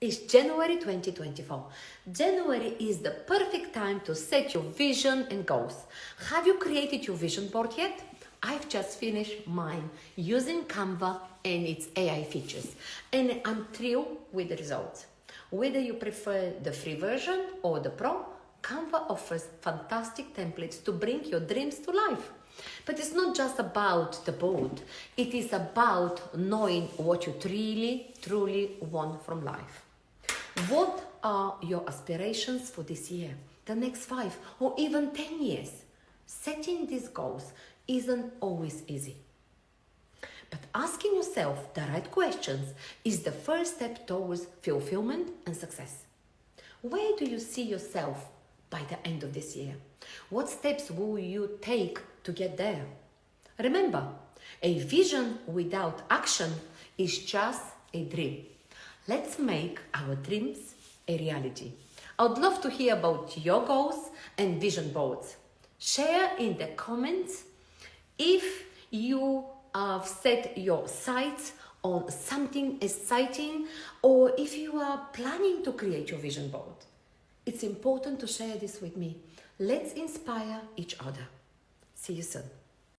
It's January 2024. January is the perfect time to set your vision and goals. Have you created your vision board yet? I've just finished mine using Canva and its AI features, and I'm thrilled with the results. Whether you prefer the free version or the pro, Canva offers fantastic templates to bring your dreams to life. But it's not just about the board, it is about knowing what you truly want from life. What are your aspirations for this year, the next 5 or even 10 years? Setting these goals isn't always easy. But asking yourself the right questions is the first step towards fulfillment and success. Where do you see yourself by the end of this year? What steps will you take to get there? Remember, a vision without action is just a dream. Let's make our dreams a reality. I would love to hear about your goals and vision boards. Share in the comments if you have set your sights on something exciting or if you are planning to create your vision board. It's important to share this with me. Let's inspire each other. See you soon.